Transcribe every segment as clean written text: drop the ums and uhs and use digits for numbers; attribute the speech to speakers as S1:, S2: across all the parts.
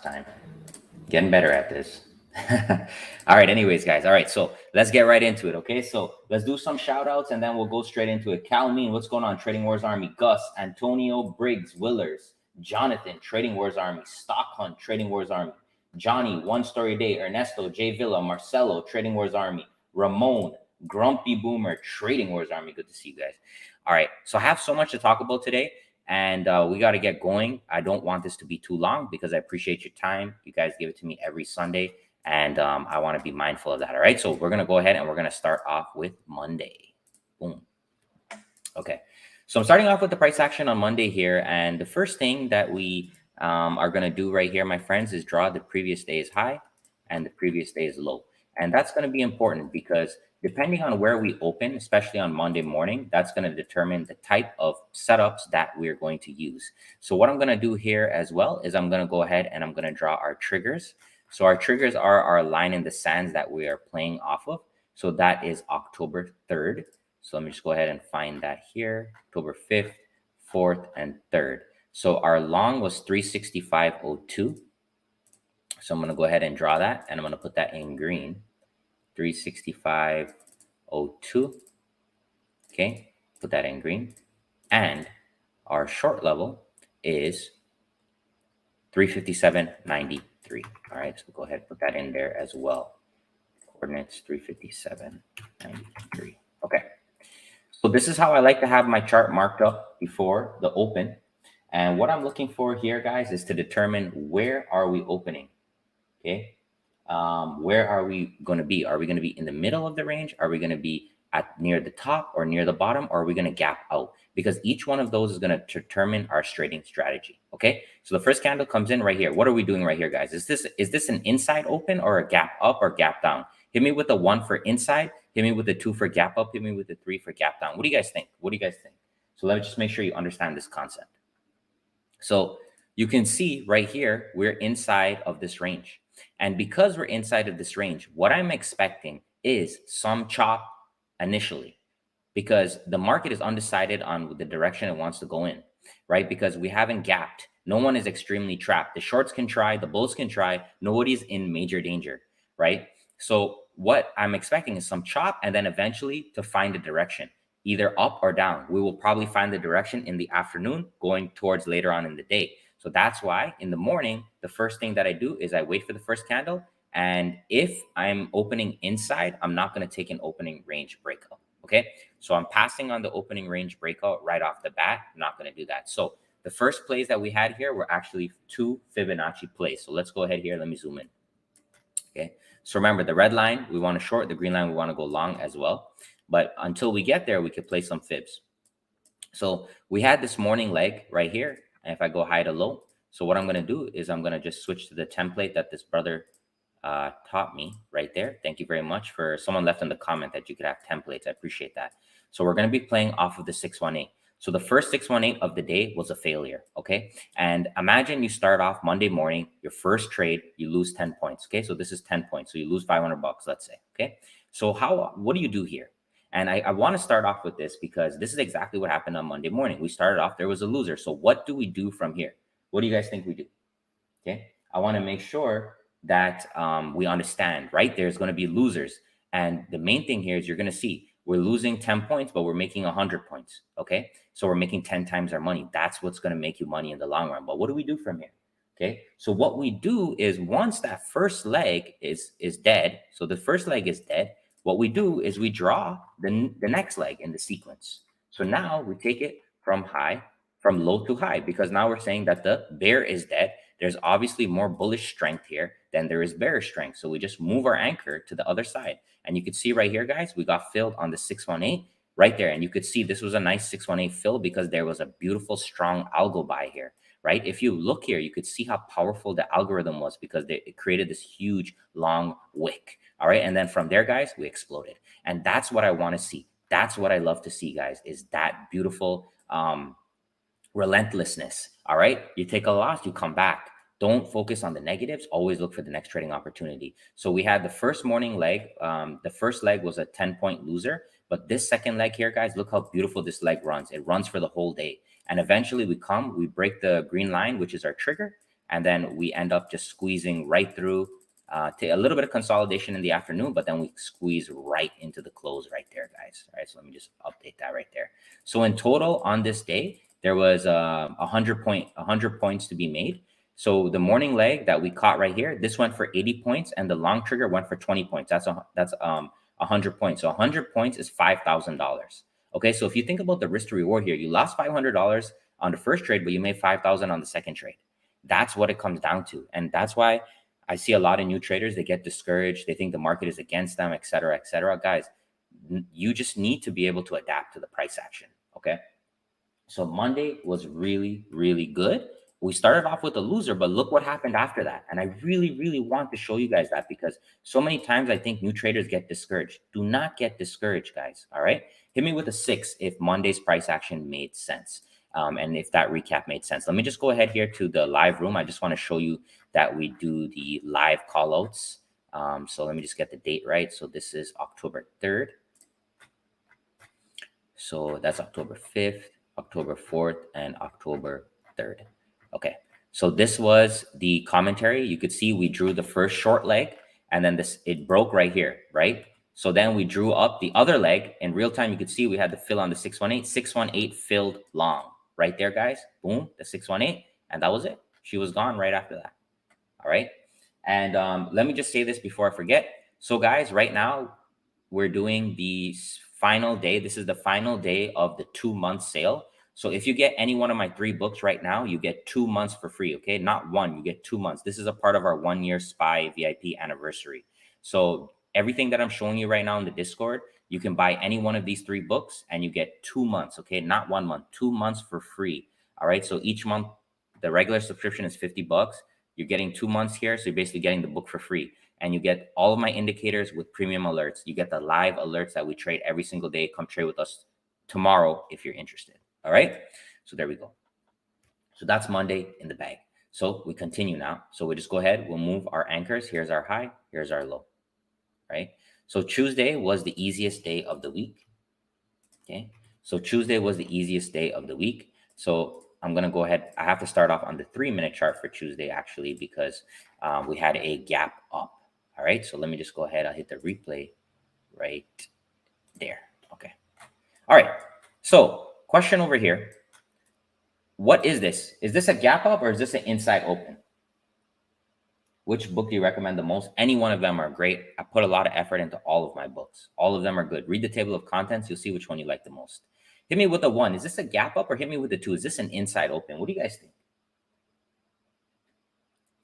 S1: time. Getting better at this. All right, anyways, guys. All right, so let's get right into it, okay? So let's do some shout outs and then we'll go straight into it. Calmean, what's going on? Trading Wars Army. Gus, Antonio, Briggs, Willers, Jonathan, Trading Wars Army. Stock Hunt, Trading Wars Army. Johnny, One Story Day. Ernesto, J Villa, Marcelo, Trading Wars Army. Ramon, Grumpy Boomer, Trading Wars Army. Good to see you guys. All right, so I have so much to talk about today. And we got to get going. I don't want this to be too long because I appreciate your time. You guys give it to me every Sunday. And I want to be mindful of that. All right. So we're going to go ahead and we're going to start off with Monday. Boom. Okay. So I'm starting off with the price action on Monday here. And the first thing that we are going to do right here, my friends, is draw the previous day's high and the previous day's low. And that's going to be important because depending on where we open, especially on Monday morning, that's going to determine the type of setups that we're going to use. So what I'm going to do here as well is I'm going to go ahead and I'm going to draw our triggers. So our triggers are our line in the sands that we are playing off of. So that is October 3rd. So let me just go ahead and find that here. October 5th, 4th, and 3rd. So our long was 365.02. So I'm going to go ahead and draw that, and I'm going to put that in green. 365.02. Okay, put that in green. And our short level is 357.93. All right, so go ahead and put that in there as well. Coordinates 357.93. Okay, so this is how I like to have my chart marked up before the open. And what I'm looking for here, guys, is to determine where are we opening. Okay, where are we going to be? Are we going to be in the middle of the range? Are we going to be at near the top or near the bottom? Or are we going to gap out? Because each one of those is going to determine our trading strategy. Okay, so the first candle comes in right here. What are we doing right here, guys? Is this an inside open or a gap up or gap down? Hit me with a 1 for inside. Hit me with a 2 for gap up. Hit me with a 3 for gap down. What do you guys think? What do you guys think? So let me just make sure you understand this concept. So you can see right here, we're inside of this range. And because we're inside of this range, what I'm expecting is some chop initially because the market is undecided on the direction it wants to go in, right? Because we haven't gapped. No one is extremely trapped. The shorts can try, the bulls can try. Nobody's in major danger, right? So what I'm expecting is some chop and then eventually to find a direction, either up or down. We will probably find the direction in the afternoon going towards later on in the day. So that's why in the morning, the first thing that I do is I wait for the first candle. And if I'm opening inside, I'm not going to take an opening range breakout. Okay. So I'm passing on the opening range breakout right off the bat. I'm not going to do that. So the first plays that we had here were actually 2 Fibonacci plays. So let's go ahead here. Let me zoom in. Okay. So remember the red line, we want to short, the green line, we want to go long as well. But until we get there, we could play some fibs. So we had this morning leg right here. And if I go high to low, so what I'm going to do is I'm going to just switch to the template that this brother taught me right there. Thank you very much. For someone left in the comment that you could have templates. I appreciate that. So we're going to be playing off of the 618. So the first 618 of the day was a failure. Okay. And imagine you start off Monday morning, your first trade, you lose 10 points. Okay. So this is 10 points. So you lose 500 bucks, let's say. Okay. So what do you do here? And I want to start off with this because this is exactly what happened on Monday morning. We started off, there was a loser. So what do we do from here? What do you guys think we do? Okay. I want to make sure that we understand, right? There's going to be losers. And the main thing here is you're going to see we're losing 10 points, but we're making 100 points. Okay. So we're making 10 times our money. That's what's going to make you money in the long run. But what do we do from here? Okay. So what we do is once that first leg is dead. So the first leg is dead. What we do is we draw the next leg in the sequence. So now we take it from low to high, because now we're saying that the bear is dead. There's obviously more bullish strength here than there is bearish strength. So we just move our anchor to the other side. And you could see right here, guys, we got filled on the 618 right there. And you could see this was a nice 618 fill because there was a beautiful, strong algo buy here, right? If you look here, you could see how powerful the algorithm was because it created this huge, long wick. All right. And then from there, guys, we exploded. And that's what I want to see. That's what I love to see, guys, is that beautiful relentlessness. All right. You take a loss, you come back. Don't focus on the negatives. Always look for the next trading opportunity. So we had the first morning leg. The first leg was a 10-point loser. But this second leg here, guys, look how beautiful this leg runs. It runs for the whole day. And eventually we break the green line, which is our trigger. And then we end up just squeezing right through to a little bit of consolidation in the afternoon, but then we squeeze right into the close right there, guys. All right, so let me just update that right there. So in total on this day, there was 100 points to be made. So the morning leg that we caught right here, this went for 80 points, and the long trigger went for 20 points. That's 100 points. So 100 points is $5,000. Okay, so if you think about the risk to reward here, you lost $500 on the first trade, but you made 5,000 on the second trade. That's what it comes down to, and that's why I see a lot of new traders, they get discouraged. They think the market is against them, et cetera, et cetera. Guys, you just need to be able to adapt to the price action, okay? So Monday was really, really good. We started off with a loser, but look what happened after that. And I really, really want to show you guys that, because so many times I think new traders get discouraged. Do not get discouraged, guys, all right? Hit me with a 6 if Monday's price action made sense. And if that recap made sense. Let me just go ahead here to the live room. I just want to show you that we do the live callouts. So let me just get the date right. So this is October 3rd. So that's October 5th, October 4th, and October 3rd. Okay, so this was the commentary. You could see we drew the first short leg, and then it broke right here, right? So then we drew up the other leg. In real time, you could see we had the fill on the 618. 618 filled long right there, guys. Boom, the 618, and that was it. She was gone right after that. All right. And let me just say this before I forget. So guys, right now we're doing the final day. This is the final day of the 2-month sale. So if you get any one of my 3 books right now, you get 2 months for free. Okay. Not one, you get 2 months. This is a part of our 1-year SPY VIP anniversary. So everything that I'm showing you right now in the Discord, you can buy any one of these 3 books and you get 2 months. Okay. Not 1 month, 2 months for free. All right. So each month, the regular subscription is $50. You're getting 2 months here. So you're basically getting the book for free. And you get all of my indicators with premium alerts. You get the live alerts that we trade every single day. Come trade with us tomorrow if you're interested. All right. So there we go. So that's Monday in the bag. So we continue now. So we just go ahead. We'll move our anchors. Here's our high. Here's our low. Right. So Tuesday was the easiest day of the week. Okay. So Tuesday was the easiest day of the week. So I'm going to go ahead. I have to start off on the 3-minute chart for Tuesday, actually, because we had a gap up. All right. So let me just go ahead. I'll hit the replay right there. Okay. All right. So question over here. What is this? Is this a gap up or is this an inside open? Which book do you recommend the most? Any one of them are great. I put a lot of effort into all of my books. All of them are good. Read the table of contents. You'll see which one you like the most. Hit me with a 1. Is this a gap up, or hit me with a 2? Is this an inside open? What do you guys think?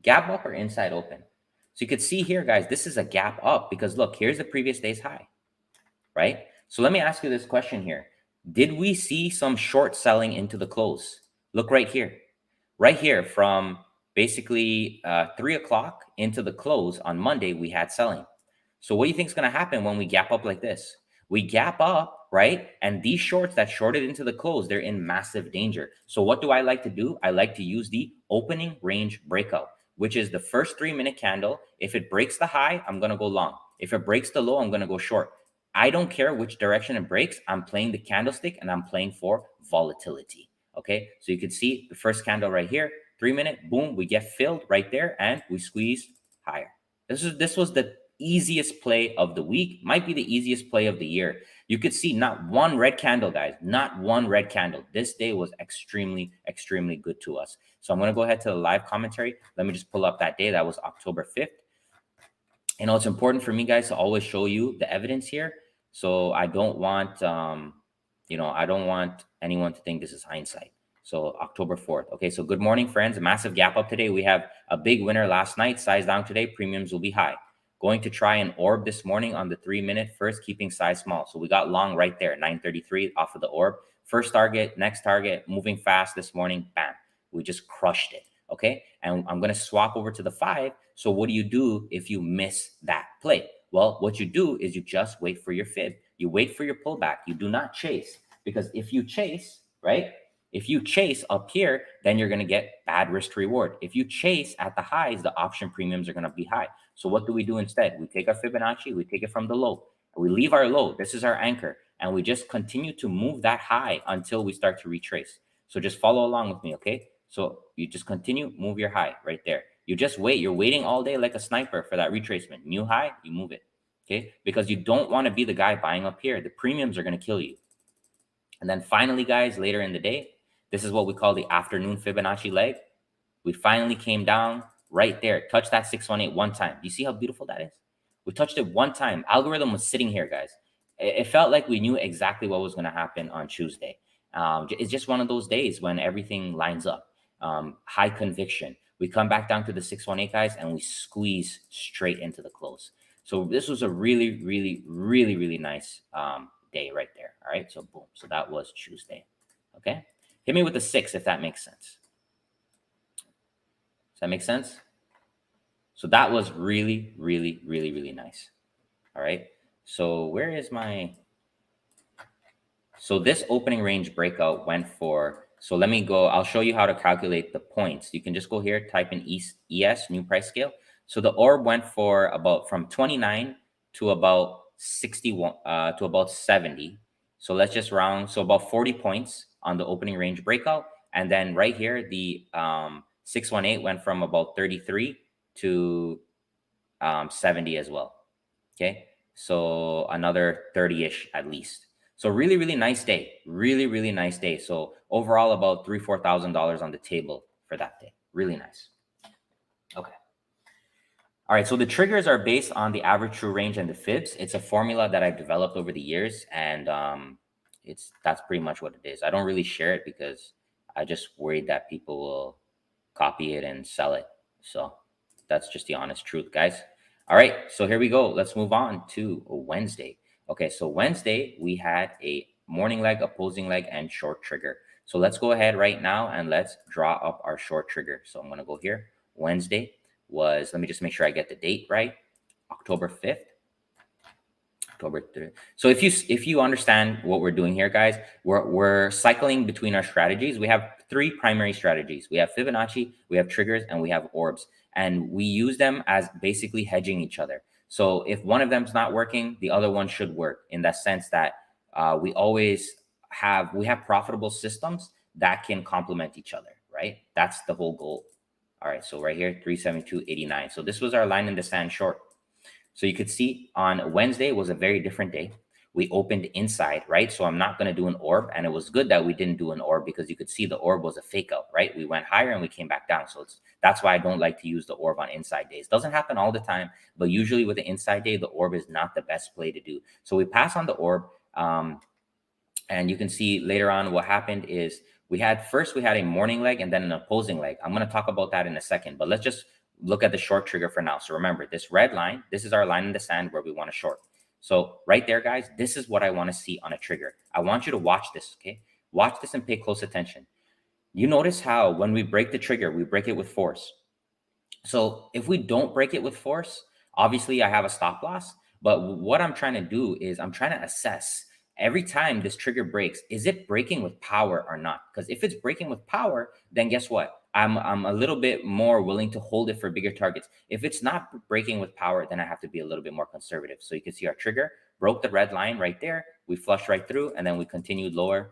S1: Gap up or inside open? So you could see here, guys, this is a gap up because look, here's the previous day's high, right? So let me ask you this question here. Did we see some short selling into the close? Look right here from basically 3 o'clock into the close on Monday, we had selling. So what do you think is going to happen when we gap up like this? We gap up, right? And these shorts that shorted into the close, they're in massive danger. So what do I like to do? I like to use the opening range breakout, which is the first 3-minute candle. If it breaks the high, I'm going to go long. If it breaks the low, I'm going to go short. I don't care which direction it breaks. I'm playing the candlestick and I'm playing for volatility. Okay, so you can see the first candle right here, 3-minute, boom, we get filled right there and we squeeze higher. This was the easiest play of the week, might be the easiest play of the year. You could see not one red candle, guys, not one red candle. This day was extremely, extremely good to us. So I'm going to go ahead to the live commentary. Let me just pull up that day. That was October 5th. You know, it's important for me, guys, to always show you the evidence here. So I don't want, I don't want anyone to think this is hindsight. So October 4th. Okay, so good morning, friends. A massive gap up today. We have a big winner last night. Size down today. Premiums will be high. Going to try an orb this morning on the 3-minute first, keeping size small. So we got long right there, 933 off of the orb. First target, next target, moving fast this morning. Bam. We just crushed it. Okay, and I'm going to swap over to the 5. So what do you do if you miss that play? Well, what you do is you just wait for your fib. You wait for your pullback. You do not chase, because if you chase, right? If you chase up here, then you're going to get bad risk to reward. If you chase at the highs, the option premiums are going to be high. So what do we do instead? We take our Fibonacci, we take it from the low. We leave our low. This is our anchor. And we just continue to move that high until we start to retrace. So just follow along with me, okay? So you just continue, move your high right there. You just wait. You're waiting all day like a sniper for that retracement. New high, you move it. Okay, because you don't want to be the guy buying up here. The premiums are going to kill you. And then finally, guys, later in the day, this is what we call the afternoon Fibonacci leg. We finally came down right there, touched that 618 one time. Do you see how beautiful that is? We touched it one time. Algorithm was sitting here, guys. It felt like we knew exactly what was going to happen on Tuesday. It's just one of those days when everything lines up. High conviction. We come back down to the 618, guys, and we squeeze straight into the close. So this was a really, really, really, really nice day right there. All right. So boom. So that was Tuesday. Okay. Hit me with the 6 if that makes sense. Does that make sense? So that was really, really, really, really nice. All right. So where is my... So this opening range breakout went for... So let me go. I'll show you how to calculate the points. You can just go here, type in ES, new price scale. So the orb went for about from 29 to about 61 to about 70. So let's just round. So about 40 points on the opening range breakout. And then right here, the 618 went from about 33 to 70 as well. Okay. So another 30-ish at least. So really, really nice day. Really, really nice day. So overall about $3,000-$4,000 on the table for that day. Really nice. Okay. All right. So the triggers are based on the average true range and the fibs. It's a formula that I've developed over the years, and that's pretty much what it is. I don't really share it because I just worried that people will copy it and sell it. So that's just the honest truth, guys. All right, so here we go. Let's move on to Wednesday. Okay, so Wednesday, we had a morning leg, opposing leg, and short trigger. So let's go ahead right now and let's draw up our short trigger. So I'm going to go here. Wednesday was, let me just make sure I get the date right, October 5th. October 3rd. So if you understand what we're doing here, guys, we're cycling between our strategies. We have 3 primary strategies. We have Fibonacci, we have triggers, and we have orbs. And we use them as basically hedging each other. So if one of them's not working, the other one should work, in that sense that we have profitable systems that can complement each other, right? That's the whole goal. All right, so right here, 372.89. So this was our line in the sand short. So you could see on Wednesday was a very different day. We opened inside, right? So I'm not going to do an orb. And it was good that we didn't do an orb because you could see the orb was a fake out, right? We went higher and we came back down. So that's why I don't like to use the orb on inside days. Doesn't happen all the time, but usually with the inside day, the orb is not the best play to do. So we pass on the orb. And you can see later on what happened is we had a morning leg and then an opposing leg. I'm going to talk about that in a second, but let's just look at the short trigger for now. So remember, this red line, this is our line in the sand where we want to short. So right there, guys, this is what I want to see on a trigger. I want you to watch this, okay? Watch this and pay close attention. You notice how when we break the trigger, we break it with force. So if we don't break it with force, obviously I have a stop loss. But what I'm trying to do is I'm trying to assess every time this trigger breaks, is it breaking with power or not? Because if it's breaking with power, then guess what? I'm a little bit more willing to hold it for bigger targets. If it's not breaking with power, then I have to be a little bit more conservative. So you can see our trigger broke the red line right there. We flushed right through and then we continued lower.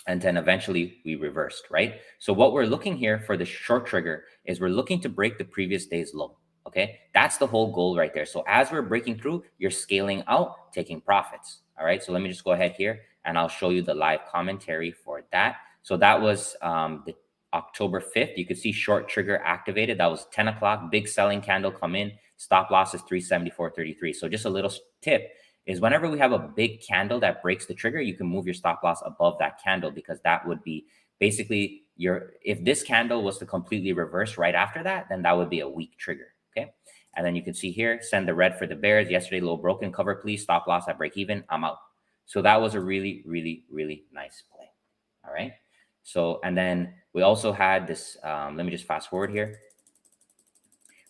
S1: And then eventually we reversed, right? So what we're looking here for the short trigger is we're looking to break the previous day's low. Okay, that's the whole goal right there. So as we're breaking through, you're scaling out, taking profits. All right, so let me just go ahead here and I'll show you the live commentary for that. So that was the October 5th. You could see short trigger activated. That was 10 o'clock, big selling candle come in. Stop loss is 374.33. So just a little tip is whenever we have a big candle that breaks the trigger, you can move your stop loss above that candle, because that would be basically if this candle was to completely reverse right after that, then that would be a weak trigger. Okay. And then you can see here, send the red for the bears. Yesterday, low broken, cover please, stop loss at break even, I'm out. So that was a really, really, really nice play. All right. So, and then we also had this, let me just fast forward here.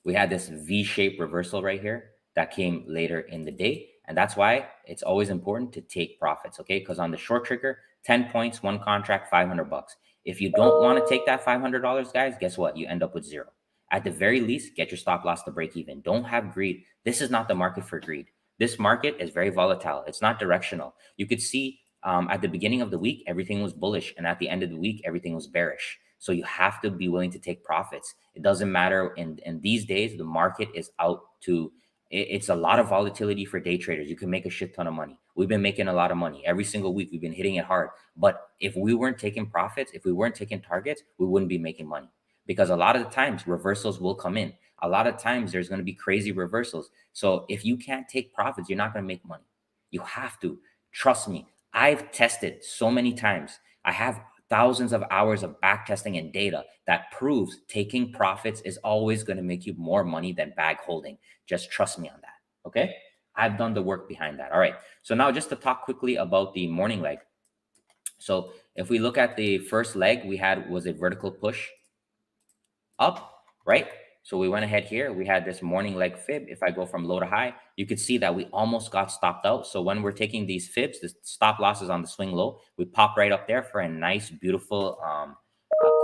S1: We had this V-shaped reversal right here that came later in the day. And that's why it's always important to take profits, okay? Because on the short trigger, 10 points, one contract, $500. If you don't want to take that $500, guys, guess what? You end up with zero. At the very least, get your stop loss to break even. Don't have greed. This is not the market for greed. This market is very volatile. It's not directional. You could see at the beginning of the week, everything was bullish. And at the end of the week, everything was bearish. So you have to be willing to take profits. It doesn't matter. In these days, the market is out to, it's a lot of volatility for day traders. You can make a shit ton of money. We've been making a lot of money every single week. We've been hitting it hard. But if we weren't taking profits, if we weren't taking targets, we wouldn't be making money, because a lot of the times reversals will come in. A lot of times there's going to be crazy reversals. So if you can't take profits, you're not going to make money. You have to. Trust me. I've tested so many times. I have thousands of hours of back testing and data that proves taking profits is always going to make you more money than bag holding. Just trust me on that. Okay. I've done the work behind that. All right. So now just to talk quickly about the morning leg. So if we look at the first leg we had was a vertical push up, right? So we went ahead here. We had this morning leg fib. If I go from low to high, you could see that we almost got stopped out. So when we're taking these fibs, the stop losses on the swing low, we pop right up there for a nice, beautiful,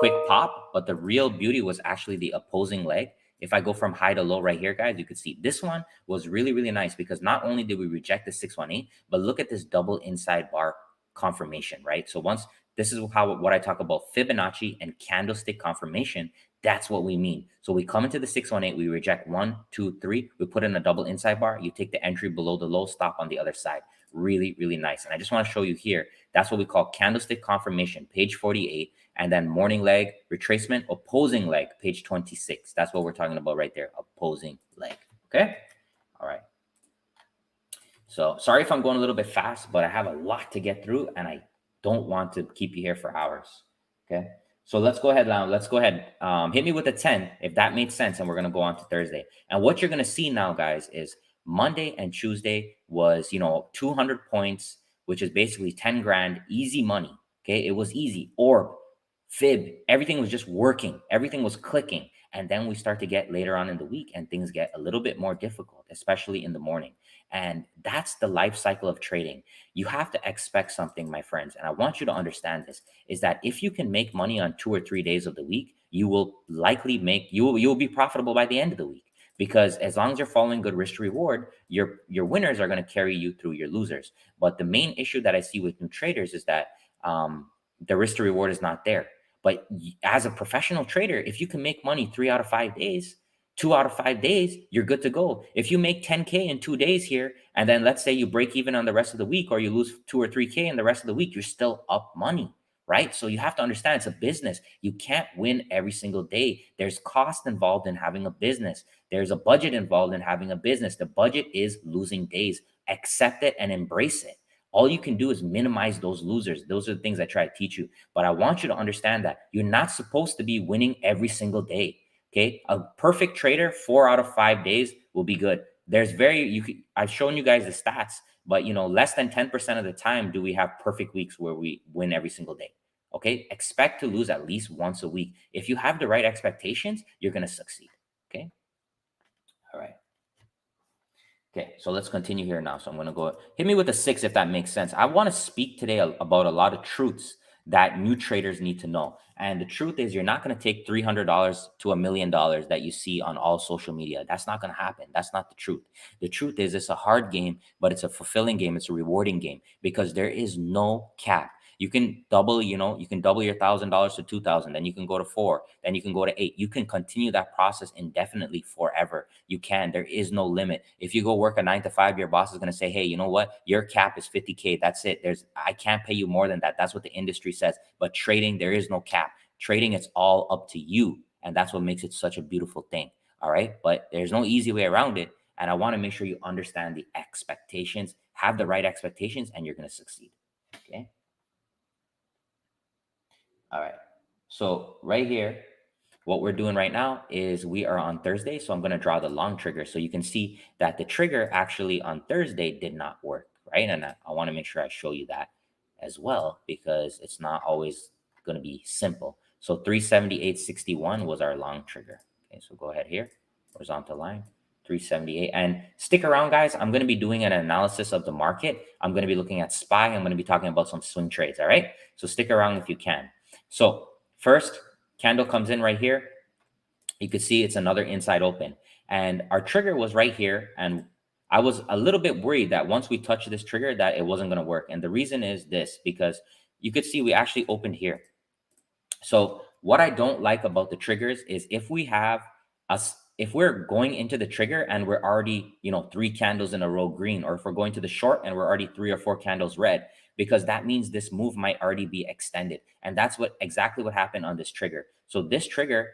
S1: quick pop. But the real beauty was actually the opposing leg. If I go from high to low right here, guys, you could see this one was really, really nice, because not only did we reject the 618, but look at this double inside bar confirmation, right? So once, this is what I talk about Fibonacci and candlestick confirmation. That's what we mean. So we come into the 618, we reject 1, 2, 3, we put in a double inside bar, you take the entry below the low, stop on the other side. Really, really nice. And I just want to show you here, that's what we call candlestick confirmation, page 48, and then morning leg retracement, opposing leg, page 26. That's what we're talking about right there, opposing leg. Okay. All right. So sorry if I'm going a little bit fast, but I have a lot to get through and I don't want to keep you here for hours. Okay. So let's go ahead now. Let's go ahead. Hit me with a 10 if that made sense. And we're going to go on to Thursday. And what you're going to see now, guys, is Monday and Tuesday was, 200 points, which is basically 10 grand, easy money. Okay. It was easy. Orb, fib, everything was just working. Everything was clicking. And then we start to get later on in the week and things get a little bit more difficult, especially in the morning. And that's the life cycle of trading. You have to expect something, my friends. And I want you to understand this, is that if you can make money on 2 or 3 days of the week, you will likely you will be profitable by the end of the week. Because as long as you're following good risk to reward, your winners are going to carry you through your losers. But the main issue that I see with new traders is that the risk to reward is not there. But as a professional trader, if you can make money 3 out of 5 days, 2 out of 5 days, you're good to go. If you make 10K in 2 days here, and then let's say you break even on the rest of the week, or you lose 2 or 3K in the rest of the week, you're still up money, right? So you have to understand it's a business. You can't win every single day. There's cost involved in having a business. There's a budget involved in having a business. The budget is losing days. Accept it and embrace it. All you can do is minimize those losers. Those are the things I try to teach you. But I want you to understand that you're not supposed to be winning every single day. Okay. A perfect trader, 4 out of 5 days will be good. There's I've shown you guys the stats, but less than 10% of the time do we have perfect weeks where we win every single day. Okay. Expect to lose at least once a week. If you have the right expectations, you're going to succeed. Okay. All right. Okay, so let's continue here now. So I'm going to go hit me with a 6 if that makes sense. I want to speak today about a lot of truths that new traders need to know. And the truth is, you're not going to take $300 to $1 million that you see on all social media. That's not going to happen. That's not the truth. The truth is, it's a hard game, but it's a fulfilling game. It's a rewarding game because there is no cap. You can double, you can double your $1,000 to 2,000, then you can go to 4, then you can go to 8. You can continue that process indefinitely forever. You can. There is no limit. If you go work a 9 to 5, your boss is going to say, hey, you know what? Your cap is 50K. That's it. I can't pay you more than that. That's what the industry says. But trading, there is no cap. Trading, it's all up to you. And that's what makes it such a beautiful thing. All right. But there's no easy way around it. And I want to make sure you understand the expectations, have the right expectations, and you're going to succeed. Okay. All right. So right here, what we're doing right now is we are on Thursday. So I'm going to draw the long trigger. So you can see that the trigger actually on Thursday did not work, right? And I want to make sure I show you that as well, because it's not always going to be simple. So 378.61 was our long trigger. Okay, so go ahead here, horizontal line, 378. And stick around, guys. I'm going to be doing an analysis of the market. I'm going to be looking at SPY. I'm going to be talking about some swing trades. All right. So stick around if you can. So first, candle comes in right here. You could see it's another inside open. And our trigger was right here. And I was a little bit worried that once we touch this trigger, that it wasn't going to work. And the reason is this, because you could see we actually opened here. So what I don't like about the triggers is if we have us, if we're going into the trigger and we're already, 3 candles in a row green, or if we're going to the short and we're already 3 or 4 candles red, because that means this move might already be extended. And that's exactly what happened on this trigger. So this trigger,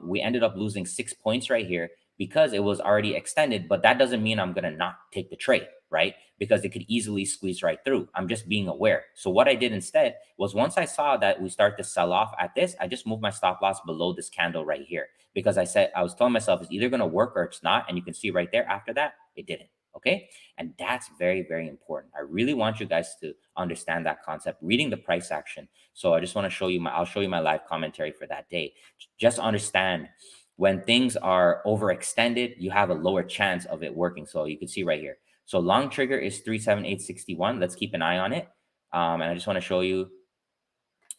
S1: we ended up losing 6 points right here because it was already extended, but that doesn't mean I'm going to not take the trade, right? Because it could easily squeeze right through. I'm just being aware. So what I did instead was, once I saw that we start to sell off at this, I just moved my stop loss below this candle right here, because I was telling myself it's either going to work or it's not. And you can see right there, after that, it didn't. Okay. And that's very, very important. I really want you guys to understand that concept, reading the price action. So I just want to show you I'll show you my live commentary for that day. Just understand, when things are overextended, you have a lower chance of it working. So you can see right here. So long trigger is 37861. Let's keep an eye on it. And I just want to show you.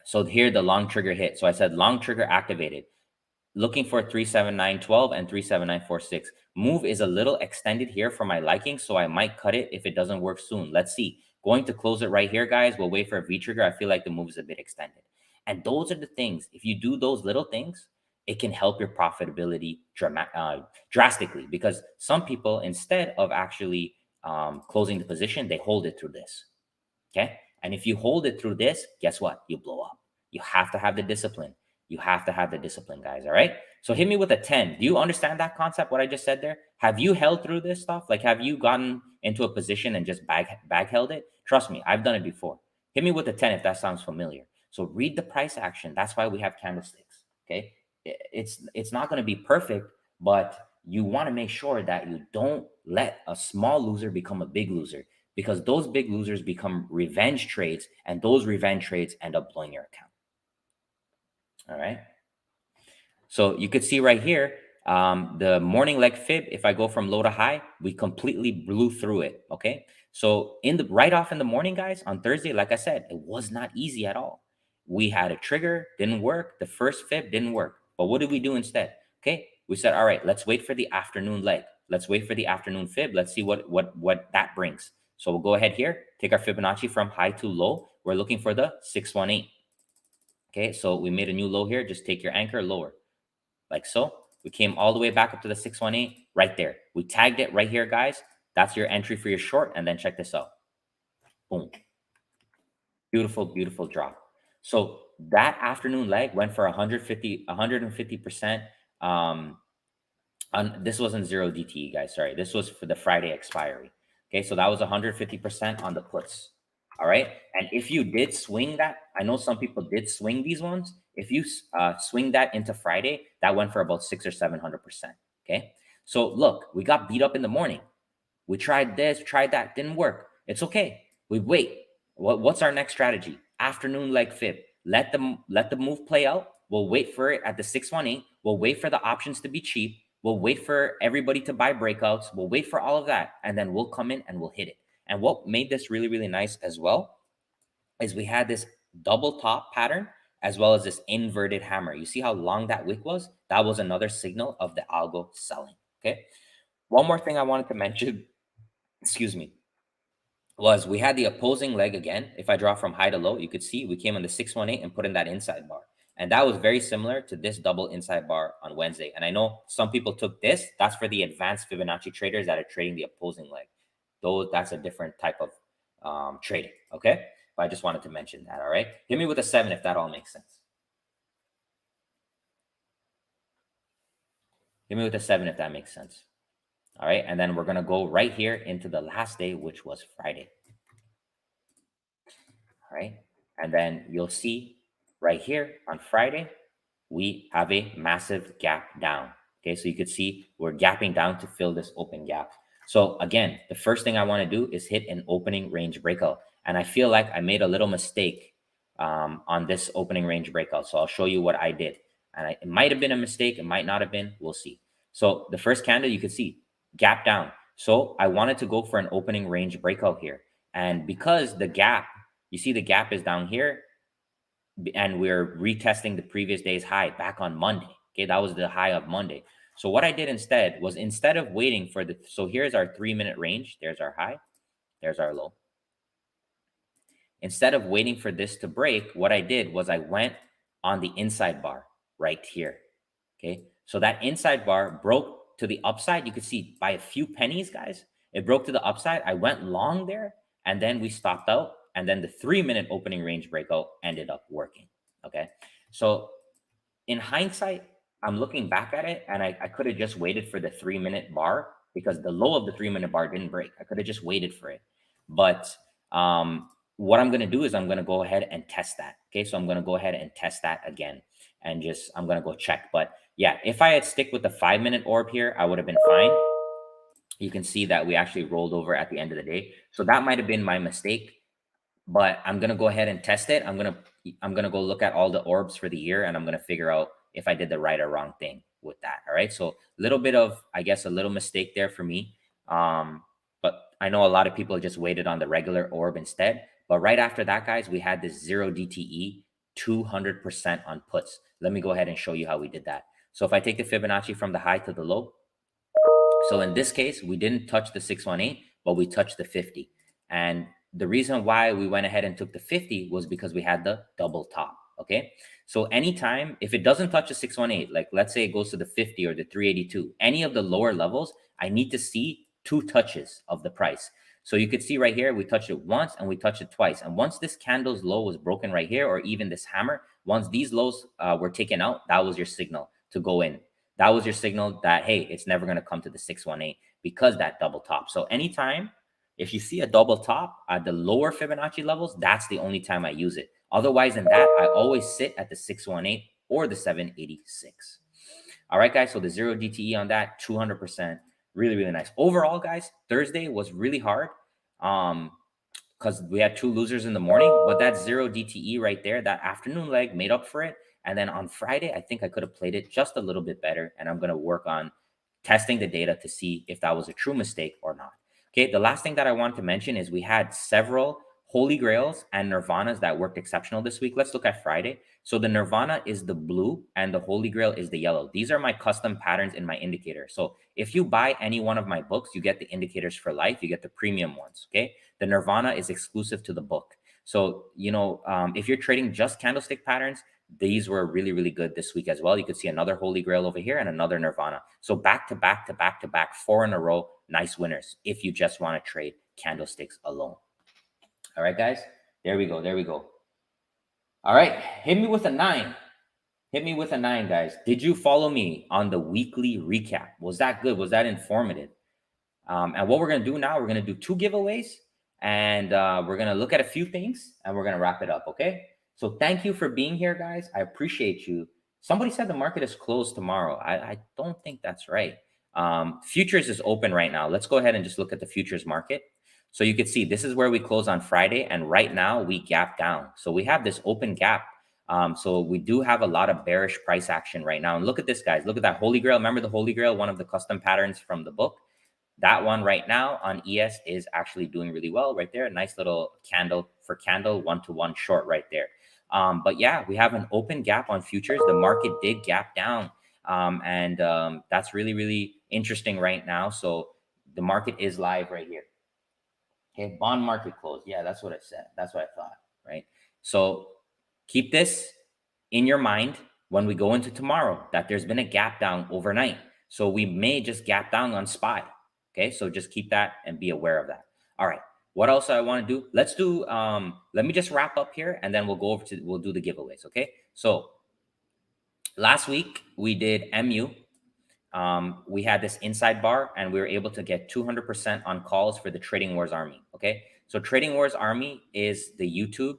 S1: So here the long trigger hit. So I said long trigger activated. Looking for 37912 and 37946. Move is a little extended here for my liking, so I might cut it if it doesn't work soon. Let's see. Going to close it right here, guys. We'll wait for a V trigger. I feel like the move is a bit extended. And those are the things. If you do those little things, it can help your profitability drastically, because some people, instead of actually closing the position, they hold it through this. Okay. And if you hold it through this, guess what? You blow up. You have to have the discipline. You have to have the discipline, guys. All right. So hit me with a 10. Do you understand that concept, what I just said there? Have you held through this stuff? Like, have you gotten into a position and just bag held it? Trust me, I've done it before. Hit me with a 10 if that sounds familiar. So read the price action. That's why we have candlesticks. Okay. It's not going to be perfect, but you want to make sure that you don't let a small loser become a big loser, because those big losers become revenge trades, and those revenge trades end up blowing your account. All right. So you could see right here, the morning leg fib, if I go from low to high, we completely blew through it. Okay. So right off in the morning, guys, on Thursday, like I said, it was not easy at all. We had a trigger, didn't work. The first fib didn't work. But what did we do instead? Okay. We said, all right, let's wait for the afternoon leg. Let's wait for the afternoon fib. Let's see what that brings. So we'll go ahead here, take our Fibonacci from high to low. We're looking for the 618. Okay. So we made a new low here. Just take your anchor lower, like so. We came all the way back up to the 618 right there. We tagged it right here, guys. That's your entry for your short. And then check this out. Boom. Beautiful, beautiful drop. So that afternoon leg went for 150%. This wasn't 0 DTE, guys. Sorry. This was for the Friday expiry. Okay. So that was 150% on the puts. All right. And if you did swing that, I know some people did swing these ones. If you swing that into Friday, that went for about 600 or 700%. Okay. So look, we got beat up in the morning. We tried this, tried that, didn't work. It's okay. We wait. What's our next strategy? Afternoon leg fib. Let the move play out. We'll wait for it at the 618. We'll wait for the options to be cheap. We'll wait for everybody to buy breakouts. We'll wait for all of that. And then we'll come in and we'll hit it. And what made this really, really nice as well is we had this double top pattern as well as this inverted hammer. You see how long that wick was? That was another signal of the algo selling. Okay. One more thing I wanted to mention, excuse me, was we had the opposing leg again. If I draw from high to low, you could see we came on the 618 and put in that inside bar. And that was very similar to this double inside bar on Wednesday. And I know some people took this. That's for the advanced Fibonacci traders that are trading the opposing leg. Though that's a different type of trading. Okay. But I just wanted to mention that. All right. Hit me with a 7 if that all makes sense. Hit me with a 7 if that makes sense. All right. And then we're going to go right here into the last day, which was Friday. All right. And then you'll see right here on Friday, we have a massive gap down. Okay. So you could see we're gapping down to fill this open gap. So again, the first thing I want to do is hit an opening range breakout. And I feel like I made a little mistake on this opening range breakout. So I'll show you what I did. And it might have been a mistake. It might not have been. We'll see. So the first candle, you could see gap down. So I wanted to go for an opening range breakout here. And because the gap, you see the gap is down here, and we're retesting the previous day's high back on Monday. Okay, that was the high of Monday. So what I did instead was, instead of waiting for so here's our 3-minute range. There's our high. There's our low. Instead of waiting for this to break, what I did was I went on the inside bar right here. Okay, so that inside bar broke to the upside. You could see by a few pennies, guys, it broke to the upside. I went long there, and then we stopped out, and then the 3-minute opening range breakout ended up working. Okay, so in hindsight, I'm looking back at it, and I could have just waited for the 3-minute bar because the low of the 3-minute bar didn't break. I could have just waited for it. But what I'm going to do is I'm going to go ahead and test that. Okay, so I'm going to go ahead and test that again, and just I'm going to go check. But yeah, if I had stick with the 5-minute orb here, I would have been fine. You can see that we actually rolled over at the end of the day. So that might have been my mistake, but I'm going to go ahead and test it. I'm going to go look at all the orbs for the year, and I'm going to figure out if I did the right or wrong thing with that. All right. So a little bit of, I guess, a little mistake there for me. But I know a lot of people just waited on the regular orb instead. But right after that, guys, we had this 0 DTE 200% on puts. Let me go ahead and show you how we did that. So if I take the Fibonacci from the high to the low, so in this case, we didn't touch the 618, but we touched the 50. And the reason why we went ahead and took the 50 was because we had the double top. Okay. So anytime, if it doesn't touch the 618, like let's say it goes to the 50 or the 382, any of the lower levels, I need to see 2 touches of the price. So you could see right here, we touched it once and we touched it twice. And once this candle's low was broken right here, or even this hammer, once these lows were taken out, that was your signal to go in. That was your signal that, hey, it's never going to come to the 618 because that double top. So anytime, if you see a double top at the lower Fibonacci levels, that's the only time I use it. Otherwise than that, I always sit at the 618 or the 786. All right, guys. So the 0 DTE on that, 200%. Really, really nice. Overall, guys, Thursday was really hard because we had 2 losers in the morning, but that 0 DTE right there, that afternoon leg made up for it. And then on Friday, I think I could have played it just a little bit better. And I'm going to work on testing the data to see if that was a true mistake or not. Okay, the last thing that I wanted to mention is we had several Holy Grails and Nirvanas that worked exceptional this week. Let's look at Friday. So the Nirvana is the blue and the Holy Grail is the yellow. These are my custom patterns in my indicator. So if you buy any one of my books, you get the indicators for life. You get the premium ones, okay? The Nirvana is exclusive to the book. So, if you're trading just candlestick patterns, these were really, really good this week as well. You could see another Holy Grail over here and another Nirvana. So back to back to back to back, 4 in a row, nice winners if you just want to trade candlesticks alone. All right, guys, there we go. There we go. All right, hit me with a 9. Hit me with a 9, guys. Did you follow me on the weekly recap? Was that good? Was that informative? And what we're going to do now, we're going to do 2 giveaways, and we're going to look at a few things, and we're going to wrap it up, okay? So thank you for being here, guys. I appreciate you. Somebody said the market is closed tomorrow. I don't think that's right. Futures is open right now. Let's go ahead and just look at the futures market. So you can see this is where we close on Friday, and right now we gap down. So we have this open gap. So we do have a lot of bearish price action right now. And look at this, guys. Look at that Holy Grail. Remember the Holy Grail, one of the custom patterns from the book? That one right now on ES is actually doing really well right there. A nice little candle for candle, 1-to-1 short right there. But yeah, we have an open gap on futures. The market did gap down. And that's really, really interesting right now. So the market is live right here. Okay, bond market closed. Yeah, that's what it said. That's what I thought, right? So keep this in your mind when we go into tomorrow, that there's been a gap down overnight. So we may just gap down on SPY. Okay, so just keep that and be aware of that. All right, what else I want to do? Let's do, let me just wrap up here, and then we'll go over to, we'll do the giveaways, okay? So last week we did MU. We had this inside bar, and we were able to get 200% on calls for the Trading Wars Army, okay? So Trading Wars Army is the YouTube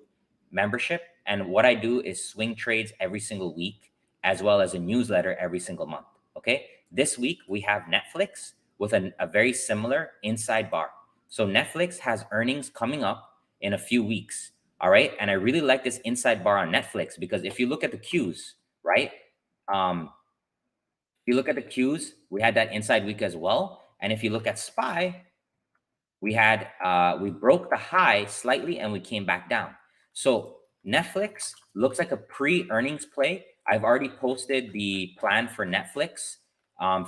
S1: membership, and what I do is swing trades every single week, as well as a newsletter every single month, okay? This week, we have Netflix with a very similar inside bar. So Netflix has earnings coming up in a few weeks, all right? And I really like this inside bar on Netflix because if you look at the Qs, right? If you look at the Qs, we had that inside week as well. And if you look at SPY, we had we broke the high slightly and we came back down. So Netflix looks like a pre-earnings play. I've already posted the plan for Netflix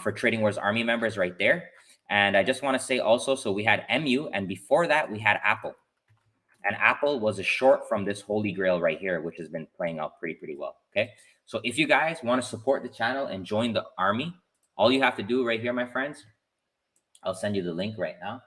S1: for Trading Wars Army members right there. And I just want to say also, so we had MU, and before that we had Apple. And Apple was a short from this holy grail right here, which has been playing out pretty well. Okay. So if you guys want to support the channel and join the army, all you have to do right here, my friends, I'll send you the link right now.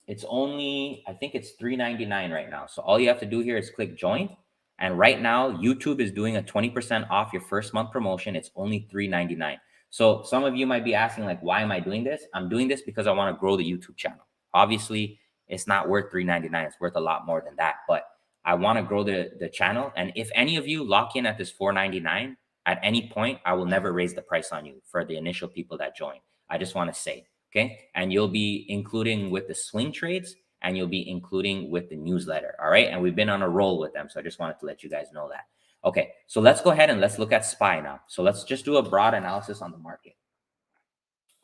S1: It's only, I think it's $3.99 right now. So all you have to do here is click join. And right now, YouTube is doing a 20% off your first month promotion. It's only $3.99. So some of you might be asking, like, why am I doing this? I'm doing this because I want to grow the YouTube channel. Obviously, it's not worth $3.99. It's worth a lot more than that. But I want to grow the channel. And if any of you lock in at this $4.99, at any point, I will never raise the price on you for the initial people that join. I just want to say, okay? And you'll be including with the swing trades, and you'll be including with the newsletter. All right. And we've been on a roll with them. So I just wanted to let you guys know that. Okay. So let's go ahead and let's look at SPY now. So let's just do a broad analysis on the market.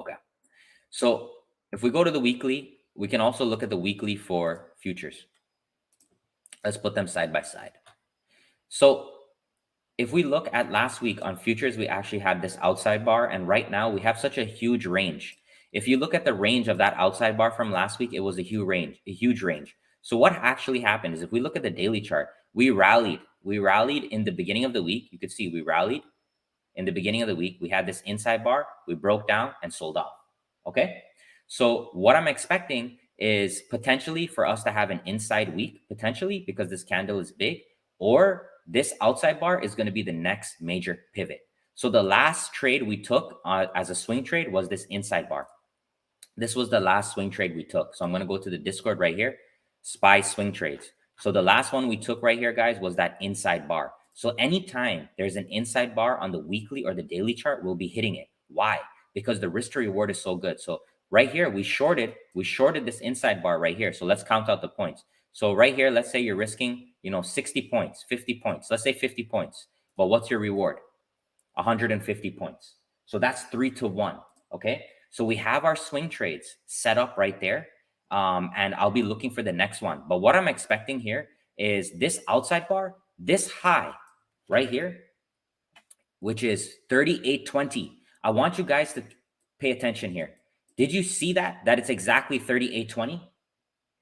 S1: Okay. So if we go to the weekly, we can also look at the weekly for futures. Let's put them side by side. So if we look at last week on futures, we actually had this outside bar. And right now we have such a huge range. If you look at the range of that outside bar from last week, it was a huge range. So what actually happened is if we look at the daily chart, we rallied in the beginning of the week. You could see we rallied in the beginning of the week. We had this inside bar, we broke down and sold off. Okay. So what I'm expecting is potentially for us to have an inside week, potentially because this candle is big, or this outside bar is going to be the next major pivot. So the last trade we took as a swing trade was this inside bar. This was the last swing trade we took. So I'm going to go to the Discord right here, SPY swing trades. So the last one we took right here, guys, was that inside bar. So anytime there's an inside bar on the weekly or the daily chart, we'll be hitting it. Why? Because the risk to reward is so good. So right here, we shorted this inside bar right here. So let's count out the points. So right here, let's say you're risking, 60 points, 50 points. Let's say 50 points. But what's your reward? 150 points. So that's 3-to-1. Okay. So we have our swing trades set up right there. And I'll be looking for the next one. But what I'm expecting here is this outside bar, this high right here, which is 38.20. I want you guys to pay attention here. Did you see that it's exactly 38.20?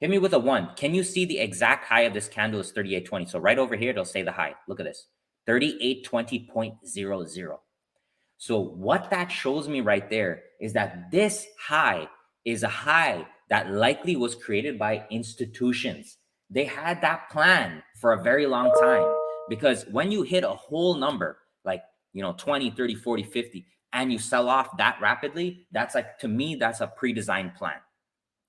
S1: Hit me with a 1. Can you see the exact high of this candle is 38.20? So right over here, it'll say the high. Look at this, 38.20.00. So what that shows me right there is that this high is a high that likely was created by institutions. They had that plan for a very long time, because when you hit a whole number, like, 20, 30, 40, 50, and you sell off that rapidly, that's like, to me, that's a pre-designed plan.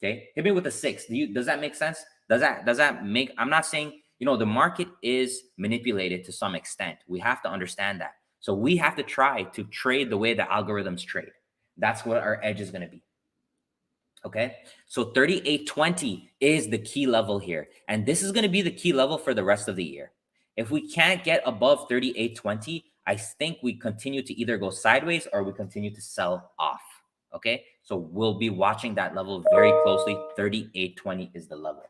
S1: Okay. Hit me with a 6. Does that make sense? Does that make, I'm not saying, the market is manipulated to some extent. We have to understand that. So we have to try to trade the way the algorithms trade. That's what our edge is going to be. Okay. So 38.20 is the key level here. And this is going to be the key level for the rest of the year. If we can't get above 38.20, I think we continue to either go sideways or we continue to sell off. Okay. So we'll be watching that level very closely. 38.20 is the level.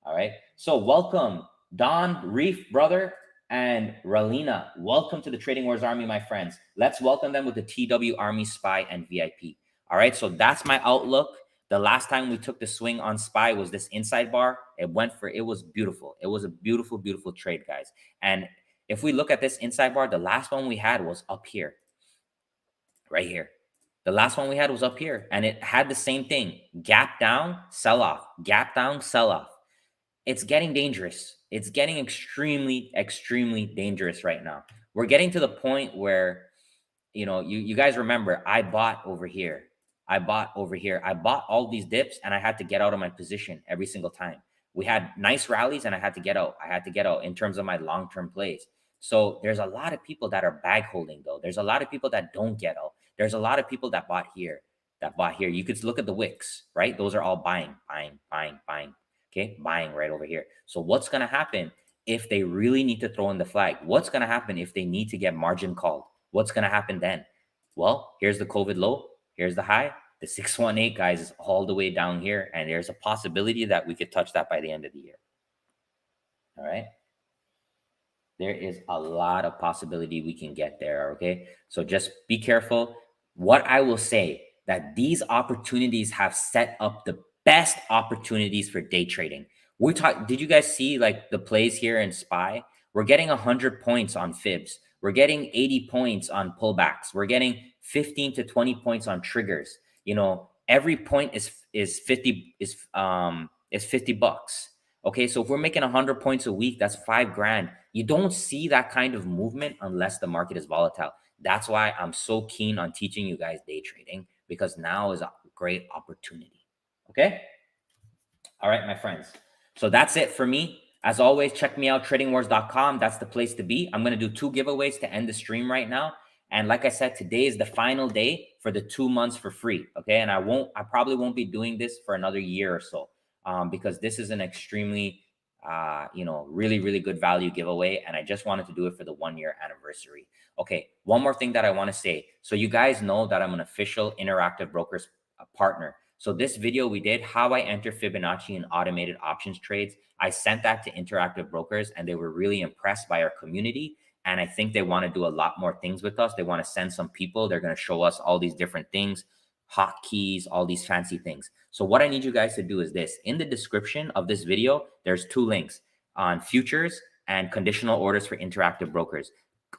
S1: All right. So welcome, Don Reef, brother, and Ralina. Welcome to the Trading Wars Army, my friends. Let's welcome them with the TW Army, SPY, and VIP. All right. So that's my outlook. The last time we took the swing on SPY was this inside bar. It was beautiful. It was a beautiful, beautiful trade, guys. And if we look at this inside bar, the last one we had was up here, right here. The last one we had was up here, and it had the same thing. Gap down, sell off. Gap down, sell off. It's getting dangerous. It's getting extremely, extremely dangerous right now. We're getting to the point where, you guys remember, I bought over here. I bought all these dips, and I had to get out of my position every single time. We had nice rallies, and I had to get out. In terms of my long-term plays. So there's a lot of people that are bag holding, though. There's a lot of people that don't get out. There's a lot of people that bought here. You could look at the wicks, right? Those are all buying. Okay, buying right over here. So what's going to happen if they really need to throw in the flag? What's going to happen if they need to get margin called? What's going to happen then? Well, here's the COVID low. Here's the high. The 618, guys, is all the way down here. And there's a possibility that we could touch that by the end of the year. All right. There is a lot of possibility we can get there. Okay. So just be careful. What I will say, that these opportunities have set up the best opportunities for day trading. Did you guys see like the plays here in SPY? We're getting 100 points on fibs. We're getting 80 points on pullbacks. We're getting 15 to 20 points on triggers. You know, every point is 50 bucks. Okay, so if we're making 100 points a week, that's 5 grand. You don't see that kind of movement unless the market is volatile. That's why I'm so keen on teaching you guys day trading, because now is a great opportunity. Okay. All right, my friends. So that's it for me. As always, check me out, tradingwars.com. That's the place to be. I'm going to do 2 giveaways to end the stream right now. And like I said, today is the final day for the 2 months for free. Okay. And I probably won't be doing this for another year or so, because this is an extremely, really, really good value giveaway. And I just wanted to do it for the 1-year anniversary. Okay. One more thing that I want to say. So you guys know that I'm an official Interactive Brokers partner. So this video we did, how I enter Fibonacci in automated options trades. I sent that to Interactive Brokers and they were really impressed by our community. And I think they want to do a lot more things with us. They want to send some people. They're going to show us all these different things, hotkeys, all these fancy things. So what I need you guys to do is this. In the description of this video, there's 2 links on futures and conditional orders for Interactive Brokers.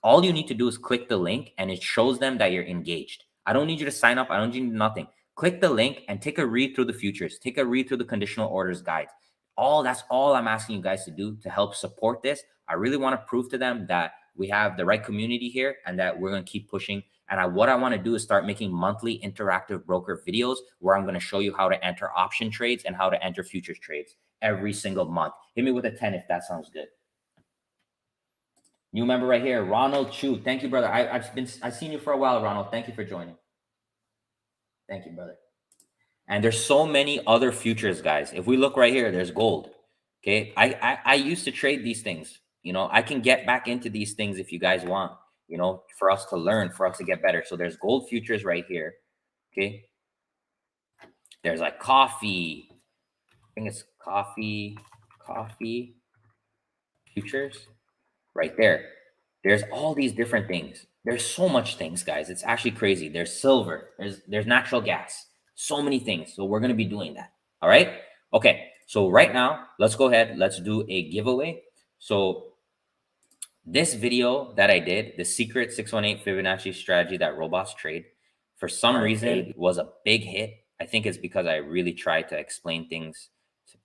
S1: All you need to do is click the link and it shows them that you're engaged. I don't need you to sign up. I don't need nothing. Click the link and take a read through the futures. Take a read through the conditional orders guides. That's all I'm asking you guys to do to help support this. I really want to prove to them that we have the right community here and that we're going to keep pushing. And what I want to do is start making monthly Interactive Broker videos where I'm going to show you how to enter option trades and how to enter futures trades every single month. Hit me with a 10 if that sounds good. New member right here, Ronald Chu. Thank you, brother. I've seen you for a while, Ronald. Thank you for joining. Thank you, brother. And there's so many other futures, guys. If we look right here, there's gold. Okay. I used to trade these things. You know, I can get back into these things if you guys want, you know, for us to learn, for us to get better. So there's gold futures right here. Okay. There's like coffee. I think it's coffee futures right there. There's all these different things. There's so much things, guys. It's actually crazy. There's silver. There's natural gas. So many things. So we're going to be doing that. All right. Okay. So right now, let's go ahead. Let's do a giveaway. So this video that I did, the secret 618 Fibonacci strategy that robots trade, for some reason was a big hit. I think it's because I really tried to explain things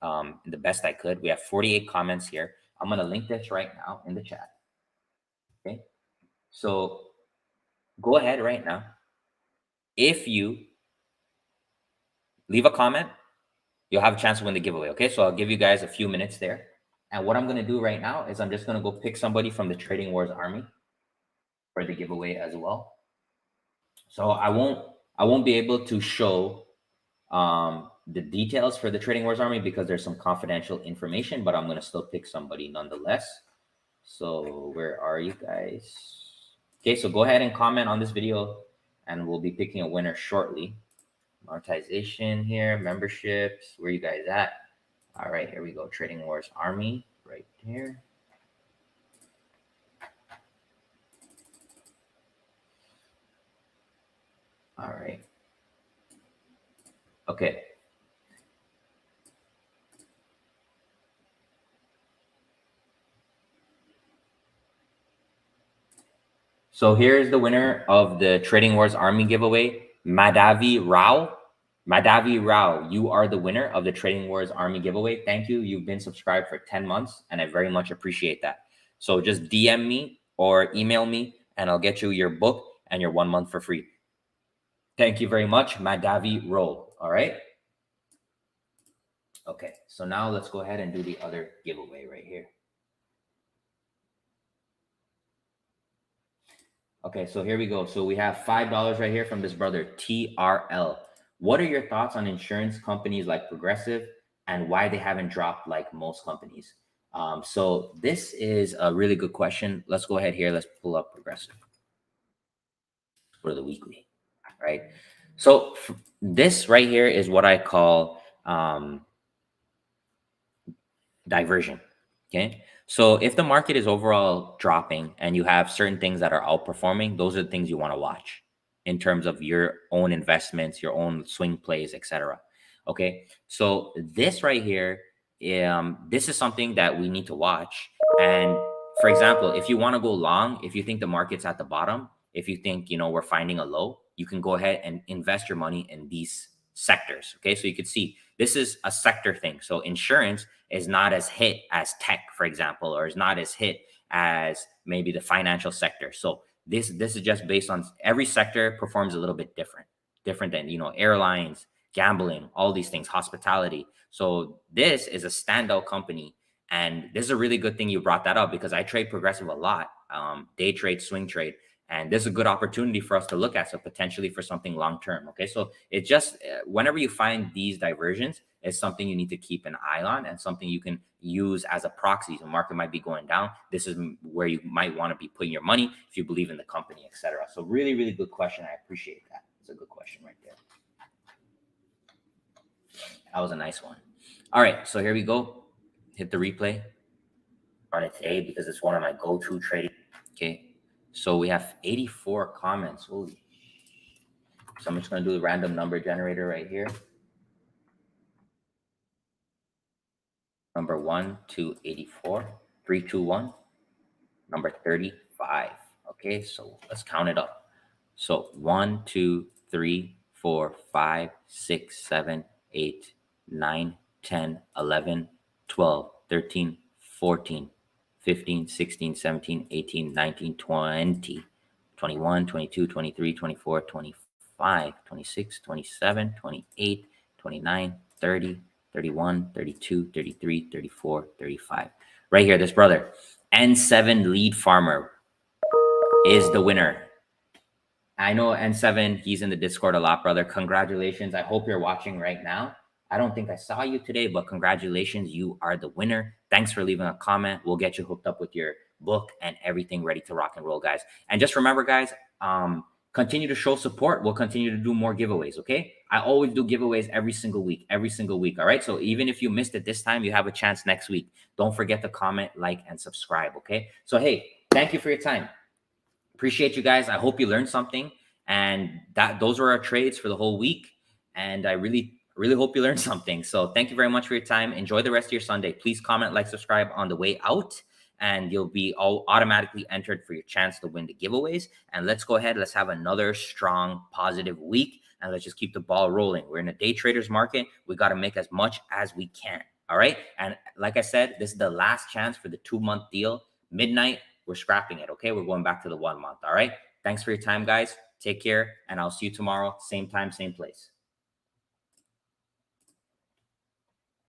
S1: the best I could. We have 48 comments here. I'm going to link this right now in the chat. Okay. So go ahead right now. If you leave a comment, you'll have a chance to win the giveaway. Okay. So I'll give you guys a few minutes there. And what I'm going to do right now is I'm just going to go pick somebody from the Trading Wars Army for the giveaway as well. So I won't be able to show the details for the Trading Wars Army because there's some confidential information, but I'm going to still pick somebody nonetheless. So where are you guys? Okay, so go ahead and comment on this video and we'll be picking a winner shortly. Monetization here, memberships, where you guys at? All right, here we go. Trading Wars Army right here. All right. Okay. So here's the winner of the Trading Wars Army giveaway, Madhavi Rao. Madhavi Rao, you are the winner of the Trading Wars Army giveaway. Thank you. You've been subscribed for 10 months, and I very much appreciate that. So just DM me or email me, and I'll get you your book and your 1 month for free. Thank you very much, Madhavi Rao. All right. Okay, so now let's go ahead and do the other giveaway right here. Okay, so here we go. So we have $5 right here from this brother, TRL. What are your thoughts on insurance companies like Progressive and why they haven't dropped like most companies? So this is a really good question. Let's go ahead here. Let's pull up Progressive for the weekly, right? So this right here is what I call diversion, okay? So if the market is overall dropping and you have certain things that are outperforming, those are the things you want to watch in terms of your own investments, your own swing plays, etc. Okay, so this right here this is something that we need to watch. And for example, if you want to go long, if you think the market's at the bottom, if you think, we're finding a low, you can go ahead and invest your money in these sectors. Okay. So you can see this is a sector thing. So insurance is not as hit as tech, for example, or is not as hit as maybe the financial sector. So this is just based on every sector performs a little bit different than, airlines, gambling, all these things, hospitality. So this is a standout company. And this is a really good thing you brought that up, because I trade progressive a lot, day trade, swing trade. And this is a good opportunity for us to look at. So potentially for something long-term. Okay. So it just, whenever you find these diversions, it's something you need to keep an eye on and something you can use as a proxy. The market might be going down. This is where you might want to be putting your money if you believe in the company, etc. So really, really good question. I appreciate that. It's a good question right there. That was a nice one. All right. So here we go. Hit the replay on it today because it's one of my go-to trading. Okay. So we have 84 comments. Holy. So I'm just going to do the random number generator right here. Number 1 to 84, 3, 2, 1, number 35. Okay, so let's count it up. So 1, 2, 3, 4, 5, 6, 7, 8, 9, 10, 11, 12, 13, 14, 15, 16, 17, 18, 19, 20, 21, 22, 23, 24, 25, 26, 27, 28, 29, 30, 31, 32, 33, 34, 35. Right here, this brother, N7 lead farmer, is the winner. I know N7, he's in the Discord a lot, brother. Congratulations. I hope you're watching right now. I don't think I saw you today, but congratulations. You are the winner. Thanks for leaving a comment. We'll get you hooked up with your book and everything ready to rock and roll, guys. And just remember, guys, continue to show support. We'll continue to do more giveaways, okay? I always do giveaways every single week, all right? So even if you missed it this time, you have a chance next week. Don't forget to comment, like, and subscribe, okay? So, hey, thank you for your time. Appreciate you guys. I hope you learned something. And those were our trades for the whole week. And I really hope you learned something. So thank you very much for your time. Enjoy the rest of your Sunday. Please comment, like, subscribe on the way out, and you'll be all automatically entered for your chance to win the giveaways. And let's go ahead. Let's have another strong, positive week. And let's just keep the ball rolling. We're in a day trader's market. We got to make as much as we can. All right. And like I said, this is the last chance for the 2-month deal. Midnight, we're scrapping it. Okay. We're going back to the 1 month. All right. Thanks for your time, guys. Take care. And I'll see you tomorrow. Same time, same place.